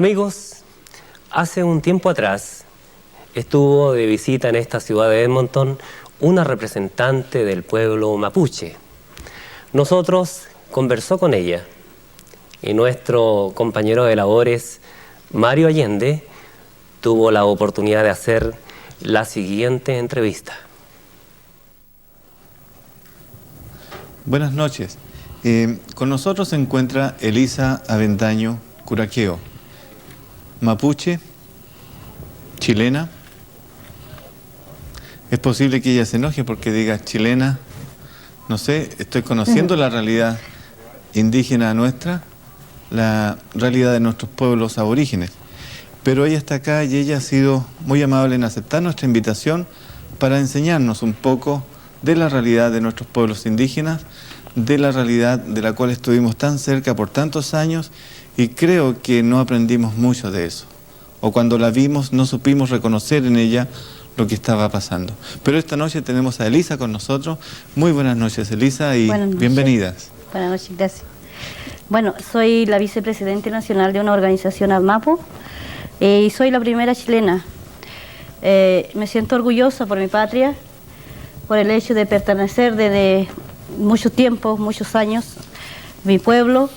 Amigos, hace un tiempo atrás estuvo de visita en esta ciudad de Edmonton una representante del pueblo mapuche. Nosotros conversó con ella y nuestro compañero de labores, Mario Allende, tuvo la oportunidad de hacer la siguiente entrevista. Buenas noches. Con nosotros se encuentra Elisa Avendaño Curaqueo, mapuche, chilena. Es posible que ella se enoje porque diga chilena. No sé, estoy conociendo la realidad indígena nuestra, la realidad de nuestros pueblos aborígenes. Pero ella está acá y ella ha sido muy amable en aceptar nuestra invitación para enseñarnos un poco de la realidad de nuestros pueblos indígenas, de la realidad de la cual estuvimos tan cerca por tantos años y creo que no aprendimos mucho de eso. O cuando la vimos no supimos reconocer en ella lo que estaba pasando. Pero esta noche tenemos a Elisa con nosotros. Muy buenas noches, Elisa, y bienvenidas. Buenas noches, gracias. Bueno, soy la vicepresidente nacional de una organización ADMAPU y soy la primera chilena. Me siento orgullosa por mi patria, por el hecho de pertenecer desde mucho tiempo, muchos años, mi pueblo,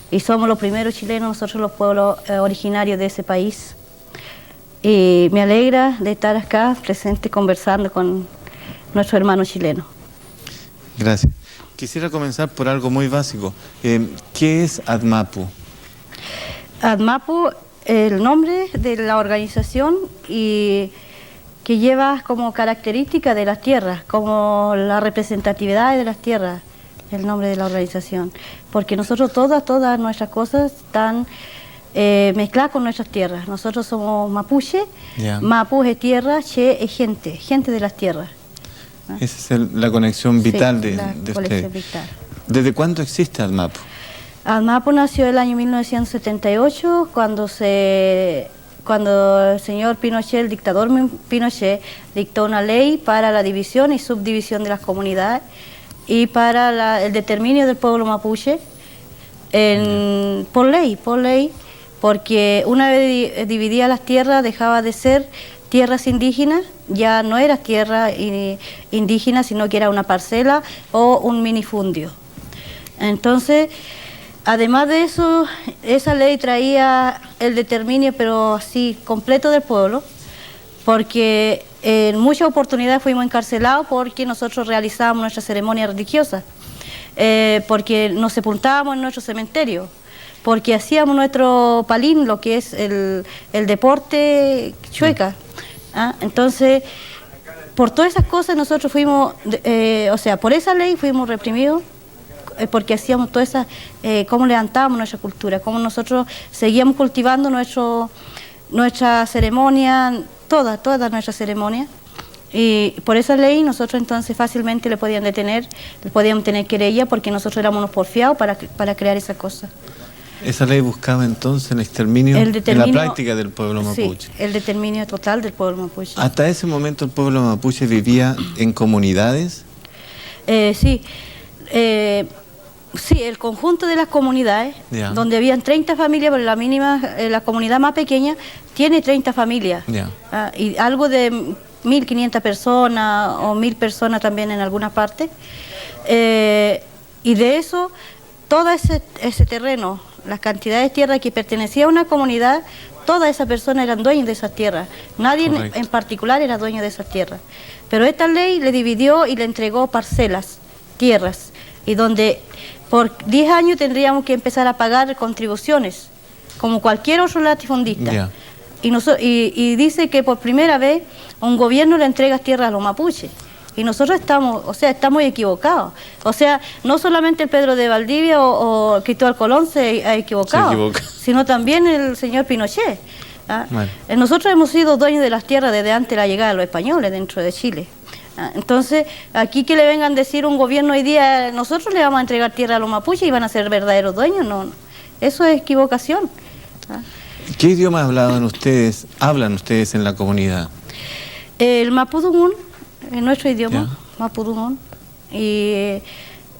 y somos los primeros chilenos, nosotros los pueblos originarios de ese país. Y me alegra de estar acá presente conversando con nuestro hermano chileno. Gracias. Quisiera comenzar por algo muy básico. ¿Qué es ADMAPU? ADMAPU, el nombre de la organización y que lleva como característica de las tierras, como la representatividad de las tierras, el nombre de la organización. Porque nosotros todas nuestras cosas están mezcladas con nuestras tierras. Nosotros somos mapuche, mapu es tierra, che es gente de las tierras. ¿No? Esa es la conexión vital de conexión usted. Vital. ¿Desde cuándo existe ADMAPU? ADMAPU nació el año 1978, cuando el señor Pinochet, el dictador Pinochet, dictó una ley para la división y subdivisión de las comunidades y para el determinio del pueblo mapuche por ley, porque una vez dividida las tierras dejaba de ser tierras indígenas, ya no era tierra indígena, sino que era una parcela o un minifundio. Entonces, además de eso, esa ley traía el determinio, pero así, completo del pueblo, porque en muchas oportunidades fuimos encarcelados porque nosotros realizábamos nuestra ceremonia religiosa, porque nos sepultábamos en nuestro cementerio, porque hacíamos nuestro palín, lo que es el deporte chueca. Entonces, por todas esas cosas nosotros fuimos, por esa ley fuimos reprimidos, porque hacíamos todas esas, cómo levantábamos nuestra cultura, cómo nosotros seguíamos cultivando nuestra ceremonia, toda nuestra ceremonia. Y por esa ley nosotros entonces fácilmente le podíamos tener querella, porque nosotros éramos unos porfiados para crear esa cosa. Esa ley buscaba entonces el exterminio en la práctica del pueblo mapuche. Sí, el determinio total del pueblo mapuche. ¿Hasta ese momento el pueblo mapuche vivía en comunidades? Sí, el conjunto de las comunidades, donde habían 30 familias, pero la comunidad más pequeña tiene 30 familias. Y algo de 1.500 personas o 1.000 personas también en alguna parte. Y de eso, todo ese terreno, las cantidades de tierra que pertenecía a una comunidad, todas esas personas eran dueños de esas tierras. Nadie en particular era dueño de esas tierras. Pero esta ley le dividió y le entregó parcelas, tierras, y donde por 10 años tendríamos que empezar a pagar contribuciones, como cualquier otro latifundista. Y dice que por primera vez un gobierno le entrega tierras a los mapuches. Y nosotros estamos equivocados. O sea, no solamente el Pedro de Valdivia o Cristóbal Colón se ha equivocado, sino también el señor Pinochet. Nosotros hemos sido dueños de las tierras desde antes de la llegada de los españoles dentro de Chile. Entonces, aquí que le vengan a decir un gobierno hoy día, nosotros le vamos a entregar tierra a los mapuches y van a ser verdaderos dueños, no. Eso es equivocación. ¿Qué idioma hablan ustedes en la comunidad? El mapudungún, en nuestro idioma, mapudungún. Y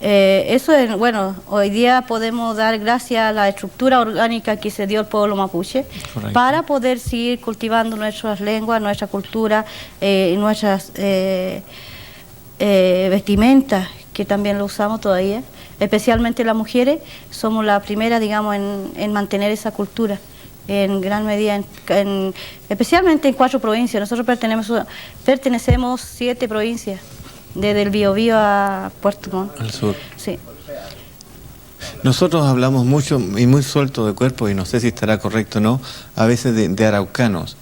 Eso es, bueno, hoy día podemos dar gracias a la estructura orgánica que se dio el pueblo mapuche. Correcto. Para poder seguir cultivando nuestras lenguas, nuestra cultura, nuestras vestimentas, que también lo usamos todavía. Especialmente las mujeres, somos la primera, digamos, en mantener esa cultura. En gran medida, especialmente en 4 provincias. Nosotros pertenecemos 7 provincias, desde el Biobío a Puerto Montt. Al sur. Sí. Nosotros hablamos mucho y muy suelto de cuerpo, y no sé si estará correcto o no, a veces de araucanos,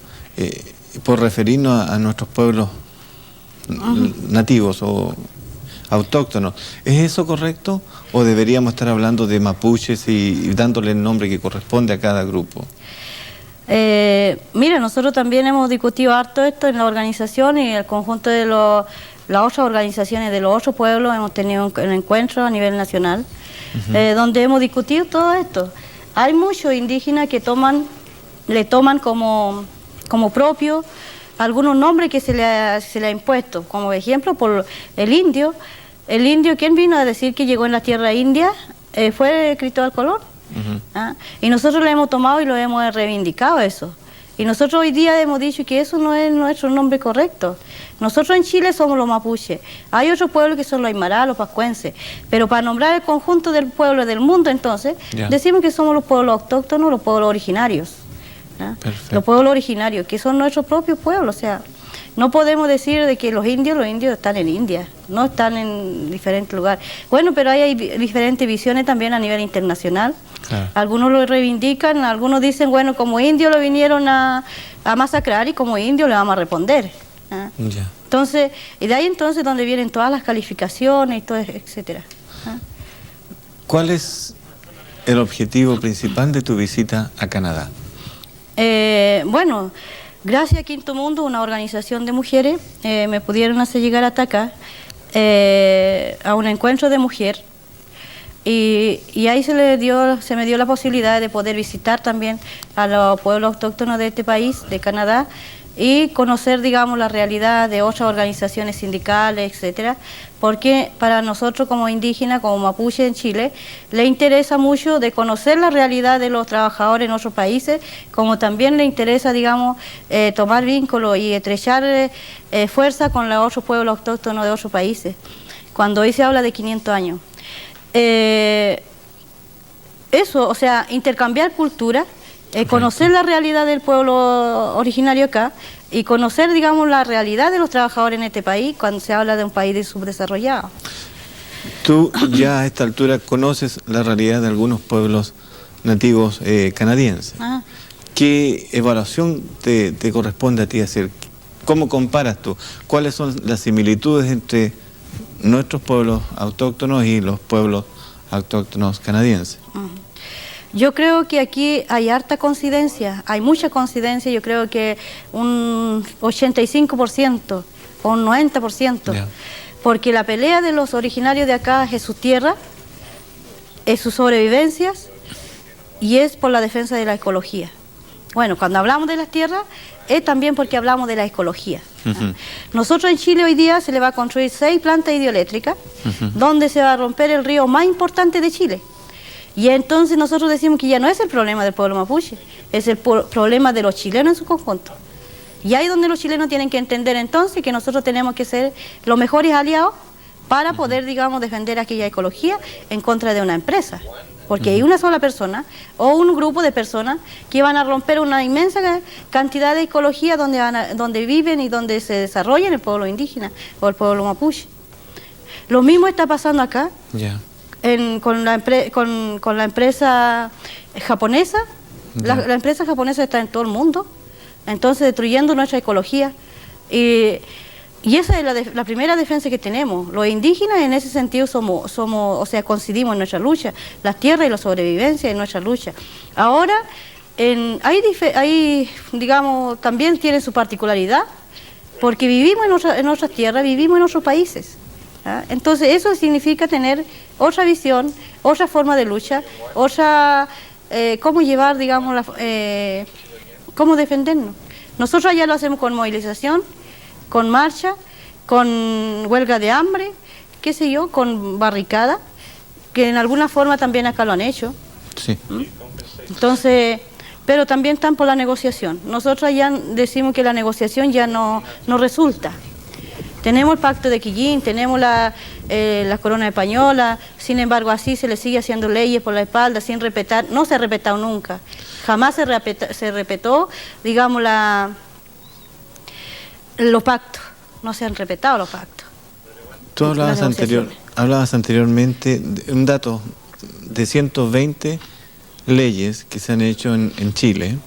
por referirnos a nuestros pueblos nativos o autóctonos. ¿Es eso correcto o deberíamos estar hablando de mapuches y dándole el nombre que corresponde a cada grupo? Mira, nosotros también hemos discutido harto esto en la organización, y el conjunto de las otras organizaciones de los otros pueblos hemos tenido un encuentro a nivel nacional, donde hemos discutido todo esto. Hay muchos indígenas que le toman como propio algunos nombres que se le ha impuesto, como ejemplo por el indio. El indio, ¿quién vino a decir que llegó en la tierra india? Fue Cristóbal Colón. Y nosotros lo hemos tomado y lo hemos reivindicado eso. Y nosotros hoy día hemos dicho que eso no es nuestro nombre correcto. Nosotros en Chile somos los mapuches. Hay otros pueblos que son los aymara, los pascuenses. Pero para nombrar el conjunto del pueblo del mundo, entonces, decimos que somos los pueblos autóctonos, los pueblos originarios. Los pueblos originarios, que son nuestros propios pueblos. O sea, no podemos decir de que los indios están en India, no están en diferentes lugares. Bueno, pero hay diferentes visiones también a nivel internacional. Claro. Algunos lo reivindican, algunos dicen, bueno, como indios lo vinieron a masacrar y como indios le vamos a responder. Entonces, y de ahí entonces donde vienen todas las calificaciones y todo, etcétera. ¿Cuál es el objetivo principal de tu visita a Canadá? Bueno, gracias a Quinto Mundo, una organización de mujeres, me pudieron hacer llegar hasta acá a un encuentro de mujer, y ahí se me dio la posibilidad de poder visitar también a los pueblos autóctonos de este país, de Canadá, y conocer, digamos, la realidad de otras organizaciones sindicales, etcétera, porque para nosotros como indígenas, como mapuche en Chile, le interesa mucho de conocer la realidad de los trabajadores en otros países, como también le interesa, digamos, tomar vínculos y estrechar fuerza con los otros pueblos autóctonos de otros países, cuando hoy se habla de 500 años. Eso, o sea, intercambiar cultura, conocer la realidad del pueblo originario acá y conocer, digamos, la realidad de los trabajadores en este país cuando se habla de un país subdesarrollado. Tú ya a esta altura conoces la realidad de algunos pueblos nativos canadienses. ¿Qué evaluación te corresponde a ti hacer? ¿Cómo comparas tú? ¿Cuáles son las similitudes entre nuestros pueblos autóctonos y los pueblos autóctonos canadienses? Yo creo que aquí hay harta coincidencia, hay mucha coincidencia, yo creo que un 85% o un 90%, porque la pelea de los originarios de acá es su tierra, es sus sobrevivencias y es por la defensa de la ecología. Bueno, cuando hablamos de las tierras es también porque hablamos de la ecología. Nosotros en Chile hoy día se le va a construir 6 plantas hidroeléctricas, donde se va a romper el río más importante de Chile. Y entonces nosotros decimos que ya no es el problema del pueblo mapuche, es el problema de los chilenos en su conjunto. Y ahí es donde los chilenos tienen que entender entonces que nosotros tenemos que ser los mejores aliados para poder, digamos, defender aquella ecología en contra de una empresa. Porque hay una sola persona o un grupo de personas que van a romper una inmensa cantidad de ecología donde viven y donde se desarrolla el pueblo indígena o el pueblo mapuche. Lo mismo está pasando acá. Con la empresa japonesa. La empresa japonesa está en todo el mundo, entonces destruyendo nuestra ecología, y esa es la primera defensa que tenemos. Los indígenas en ese sentido somos, o sea, coincidimos en nuestra lucha, las tierras y la sobrevivencia en nuestra lucha. Ahora, digamos, también tiene su particularidad, porque vivimos en nuestras tierras, vivimos en otros países. Entonces eso significa tener otra visión, otra forma de lucha, otra cómo llevar, digamos, cómo defendernos. Nosotros allá lo hacemos con movilización, con marcha, con huelga de hambre, qué sé yo, con barricada, que en alguna forma también acá lo han hecho. Sí. Entonces, pero también están por la negociación. Nosotros ya decimos que la negociación ya no resulta. Tenemos el pacto de Quillín, tenemos la corona española, sin embargo así se le sigue haciendo leyes por la espalda sin respetar, no se ha respetado nunca. Jamás se respetó, digamos, los pactos, no se han respetado los pactos. Tú hablabas anteriormente de un dato de 120 leyes que se han hecho en Chile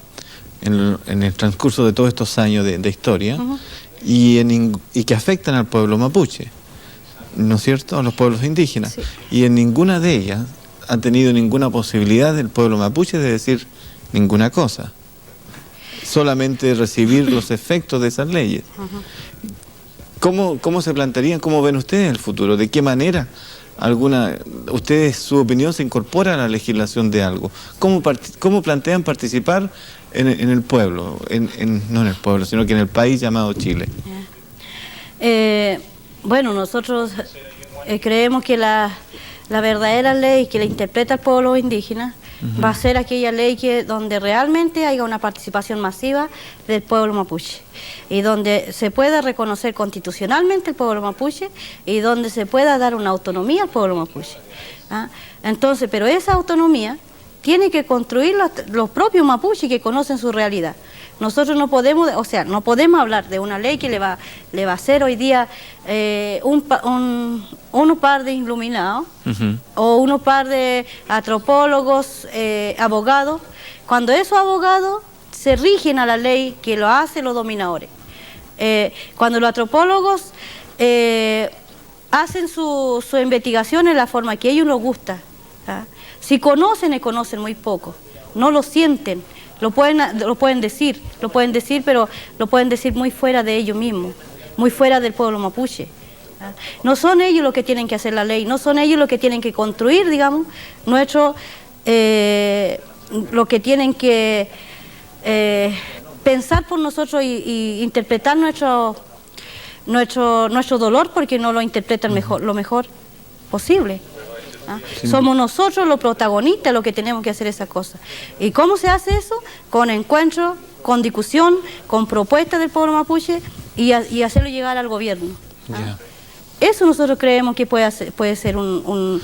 en el transcurso de todos estos años de historia. Y que afectan al pueblo mapuche, ¿no es cierto?, a los pueblos indígenas. Sí. Y en ninguna de ellas ha tenido ninguna posibilidad del pueblo mapuche de decir ninguna cosa, solamente recibir los efectos de esas leyes. ¿Cómo se plantearían, cómo ven ustedes el futuro? ¿De qué manera ustedes, su opinión se incorpora a la legislación de algo? ¿Cómo plantean participar en el pueblo, no en el pueblo, sino que en el país llamado Chile? Bueno, nosotros creemos que la verdadera ley que le interpreta al pueblo indígena va a ser aquella ley donde realmente haya una participación masiva del pueblo mapuche y donde se pueda reconocer constitucionalmente el pueblo mapuche y donde se pueda dar una autonomía al pueblo mapuche. Entonces, pero esa autonomía tiene que construir los propios mapuches que conocen su realidad. Nosotros no podemos, no podemos hablar de una ley que le va a hacer hoy día unos par de iluminados o unos par de antropólogos, abogados, cuando esos abogados se rigen a la ley que lo hacen los dominadores. Cuando los antropólogos hacen su investigación en la forma que a ellos les gusta, si conocen muy poco, no lo sienten, lo pueden decir, pero lo pueden decir muy fuera de ellos mismos, muy fuera del pueblo mapuche. No son ellos los que tienen que hacer la ley, no son ellos los que tienen que construir, digamos, lo que tienen que pensar por nosotros y interpretar nuestro dolor, porque no lo interpretan lo mejor posible. Sí. Somos nosotros los protagonistas los que tenemos que hacer esas cosas. ¿Y cómo se hace eso? Con encuentro, con discusión, con propuestas del pueblo mapuche y hacerlo llegar al gobierno. Eso nosotros creemos que puede ser una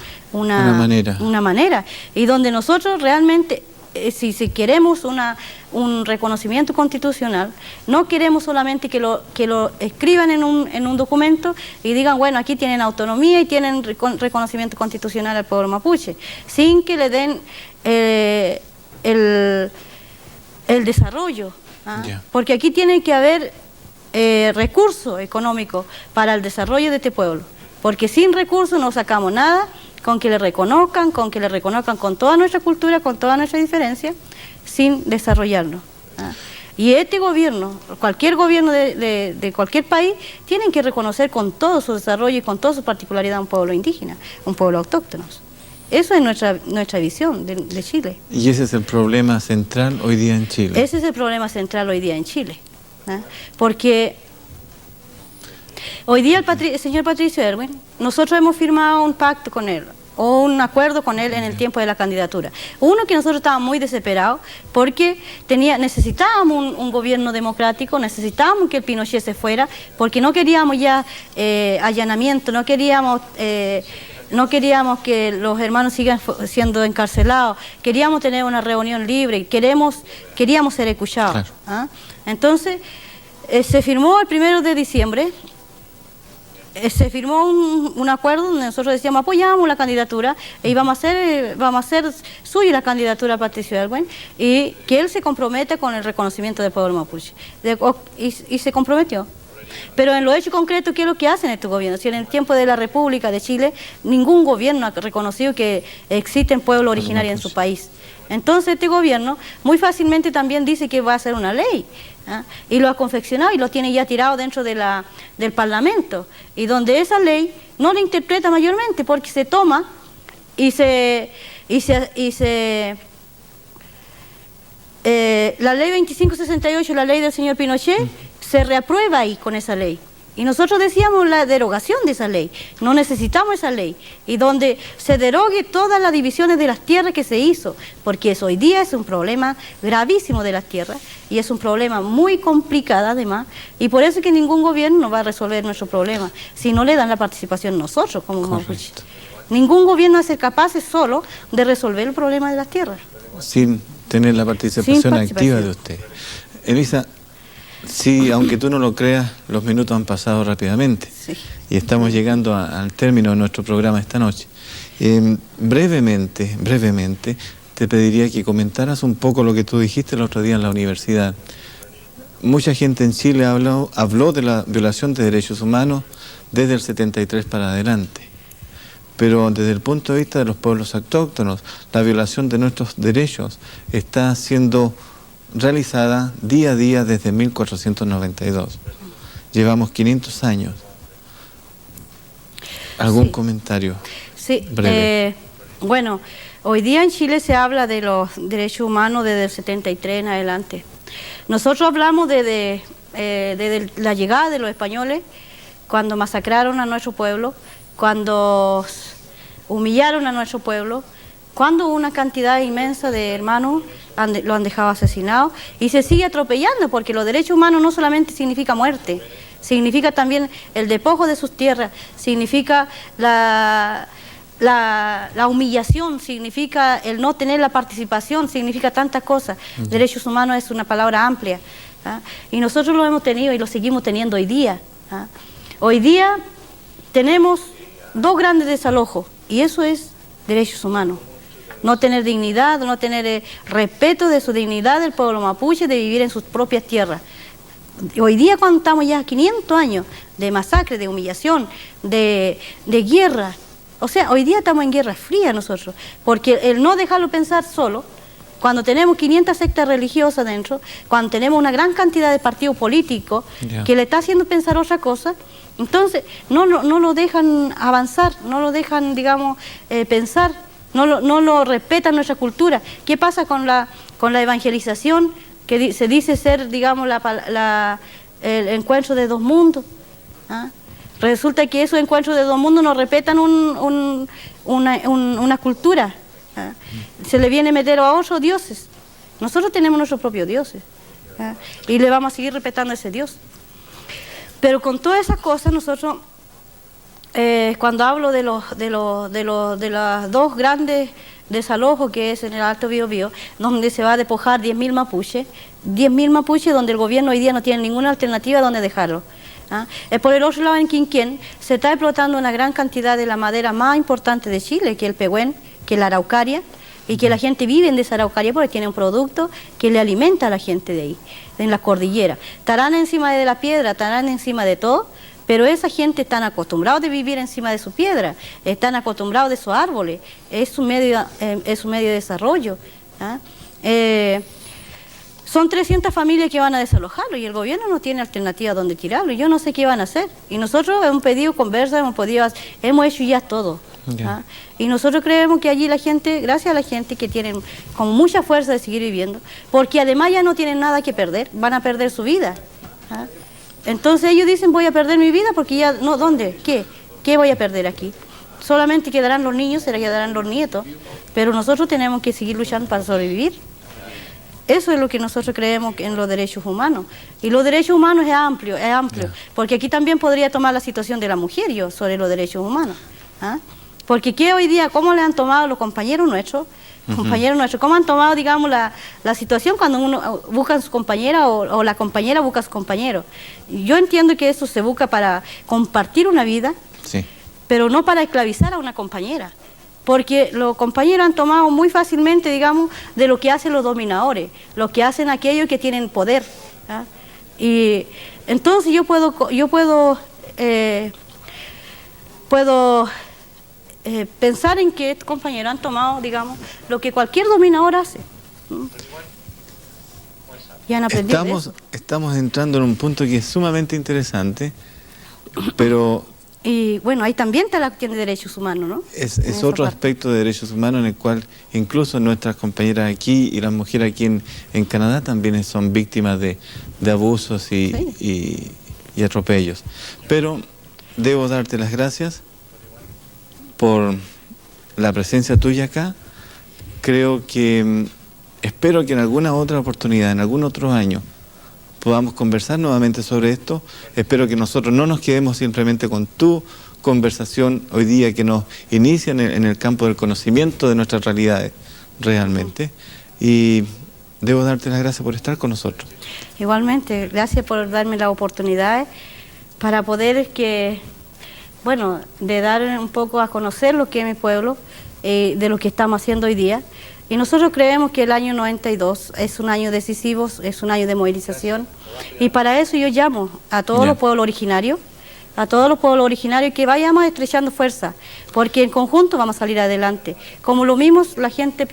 manera. Y donde nosotros realmente, si queremos un reconocimiento constitucional, no queremos solamente que lo escriban en un documento y digan, bueno, aquí tienen autonomía y tienen reconocimiento constitucional al pueblo mapuche, sin que le den el desarrollo. Porque aquí tiene que haber recursos económicos para el desarrollo de este pueblo, porque sin recursos no sacamos nada. Con que le reconozcan con toda nuestra cultura, con toda nuestra diferencia, sin desarrollarnos. Y este gobierno, cualquier gobierno de cualquier país, tienen que reconocer con todo su desarrollo y con toda su particularidad un pueblo indígena, un pueblo autóctono. Eso es nuestra visión de Chile. ¿Y ese es el problema central hoy día en Chile? Ese es el problema central hoy día en Chile. Porque hoy día el señor Patricio Aylwin, nosotros hemos firmado un pacto con él, o un acuerdo con él en el tiempo de la candidatura. Uno, que nosotros estábamos muy desesperados porque necesitábamos un gobierno democrático, necesitábamos que el Pinochet se fuera, porque no queríamos ya allanamiento, no queríamos que los hermanos sigan siendo encarcelados, queríamos tener una reunión libre, queríamos ser escuchados. Claro. Entonces, se firmó el 1 de diciembre, se firmó un acuerdo donde nosotros decíamos apoyamos la candidatura y vamos a hacer suya la candidatura a Patricio Aylwin y que él se comprometa con el reconocimiento del pueblo mapuche. Y se comprometió. Pero en lo hecho concreto, ¿qué es lo que hacen estos gobiernos? Si en el tiempo de la República de Chile ningún gobierno ha reconocido que existen pueblos originarios en su país. Entonces este gobierno muy fácilmente también dice que va a hacer una ley, y lo ha confeccionado y lo tiene ya tirado dentro del Parlamento, y donde esa ley no la interpreta mayormente porque se toma la ley 2568, la ley del señor Pinochet, se reaprueba ahí con esa ley. Y nosotros decíamos la derogación de esa ley, no necesitamos esa ley, y donde se derogue todas las divisiones de las tierras que se hizo, porque eso hoy día es un problema gravísimo de las tierras, y es un problema muy complicado además, y por eso es que ningún gobierno va a resolver nuestro problema, si no le dan la participación nosotros como mapuche. Ningún gobierno va a ser capaz solo de resolver el problema de las tierras. Sin tener la participación activa de usted. Elisa, sí, aunque tú no lo creas, los minutos han pasado rápidamente. Sí. Y estamos llegando al término de nuestro programa esta noche. Brevemente, te pediría que comentaras un poco lo que tú dijiste el otro día en la universidad. Mucha gente en Chile habló de la violación de derechos humanos desde el 73 para adelante. Pero desde el punto de vista de los pueblos autóctonos, la violación de nuestros derechos está siendo realizada día a día desde 1492. Llevamos 500 años. ¿Algún comentario? Sí, breve. Bueno, hoy día en Chile se habla de los derechos humanos desde el 73 en adelante. Nosotros hablamos desde la llegada de los españoles, cuando masacraron a nuestro pueblo, cuando humillaron a nuestro pueblo, cuando una cantidad inmensa de hermanos lo han dejado asesinado, y se sigue atropellando, porque los derechos humanos no solamente significa muerte, significa también el despojo de sus tierras, significa la humillación, significa el no tener la participación, significa tantas cosas. Derechos humanos es una palabra amplia, ¿ah? Y nosotros lo hemos tenido y lo seguimos teniendo hoy día, ¿ah? Hoy día tenemos dos grandes desalojos, y eso es derechos humanos. No tener dignidad, no tener respeto de su dignidad del pueblo mapuche, de vivir en sus propias tierras. Hoy día, cuando estamos ya 500 años de masacre, de humillación, de guerra, o sea, hoy día estamos en guerra fría nosotros, porque el no dejarlo pensar solo, cuando tenemos 500 sectas religiosas dentro, cuando tenemos una gran cantidad de partidos políticos que le está haciendo pensar otra cosa, entonces no lo dejan avanzar, no lo dejan, digamos, pensar, no lo respetan nuestra cultura. ¿Qué pasa con la evangelización, que se dice ser, digamos, el encuentro de dos mundos? ¿Ah? Resulta que esos encuentros de dos mundos no respetan una cultura. ¿Ah? Se le viene a meter a otros dioses. Nosotros tenemos nuestros propios dioses, ¿ah? Y le vamos a seguir respetando a ese Dios. Pero con todas esas cosas nosotros, cuando hablo de los dos grandes desalojos que es en el Alto Biobío, donde se va a despojar 10.000 mapuches, donde el gobierno hoy día no tiene ninguna alternativa donde dejarlo. ¿Ah? Por el otro lado, en Quinquén se está explotando una gran cantidad de la madera más importante de Chile, que es el pehuen, que es la araucaria, y que la gente vive de esa araucaria porque tiene un producto que le alimenta a la gente de ahí, en la cordillera. Estarán encima de la piedra, estarán encima de todo, pero esa gente están acostumbrados de vivir encima de su piedra, están acostumbrados de esos árboles, es su medio de desarrollo. ¿Ah? Son 300 familias que van a desalojarlo y el gobierno no tiene alternativa donde tirarlo. Yo no sé qué van a hacer. Y nosotros hemos pedido conversa, hemos hecho ya todo. ¿Ah? Y nosotros creemos que allí la gente, gracias a la gente que tienen con mucha fuerza de seguir viviendo, porque además ya no tienen nada que perder, van a perder su vida. ¿Ah? Entonces ellos dicen, voy a perder mi vida porque ya, no, ¿dónde? ¿Qué voy a perder aquí? Solamente quedarán los niños, se quedarán los nietos, pero nosotros tenemos que seguir luchando para sobrevivir. Eso es lo que nosotros creemos en los derechos humanos. Y los derechos humanos es amplio, porque aquí también podría tomar la situación de la mujer yo sobre los derechos humanos. ¿Ah? Porque ¿qué hoy día, cómo le han tomado los compañeros nuestros? ¿Cómo han tomado, digamos, la situación cuando uno busca a su compañera o la compañera busca a su compañero? Yo entiendo que eso se busca para compartir una vida, sí, pero no para esclavizar a una compañera. Porque los compañeros han tomado muy fácilmente, digamos, de lo que hacen los dominadores, lo que hacen aquellos que tienen poder. ¿Ah? Y entonces yo puedo pensar en que estos compañeros han tomado, digamos, lo que cualquier dominador hace. Y han aprendido de eso. Estamos entrando en un punto que es sumamente interesante, pero... Y bueno, ahí también está la cuestión de derechos humanos, ¿no? Es otro aspecto de derechos humanos en el cual incluso nuestras compañeras aquí y las mujeres aquí en Canadá también son víctimas de abusos y y atropellos. Pero debo darte las gracias por la presencia tuya acá. Creo que, espero que en alguna otra oportunidad, en algún otro año, podamos conversar nuevamente sobre esto. Espero que nosotros no nos quedemos simplemente con tu conversación hoy día, que nos inicia en el campo del conocimiento de nuestras realidades realmente. Y debo darte las gracias por estar con nosotros. Igualmente, gracias por darme la oportunidad para poder de dar un poco a conocer lo que es mi pueblo, de lo que estamos haciendo hoy día. Y nosotros creemos que el año 92 es un año decisivo, es un año de movilización. Y para eso yo llamo a todos los pueblos originarios, que vayamos estrechando fuerza, porque en conjunto vamos a salir adelante. Como lo mismo la gente,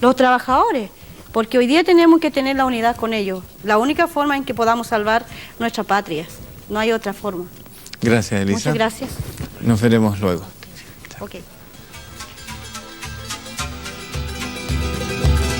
los trabajadores, porque hoy día tenemos que tener la unidad con ellos. La única forma en que podamos salvar nuestra patria. No hay otra forma. Gracias, Elisa. Muchas gracias. Nos veremos luego. Okay.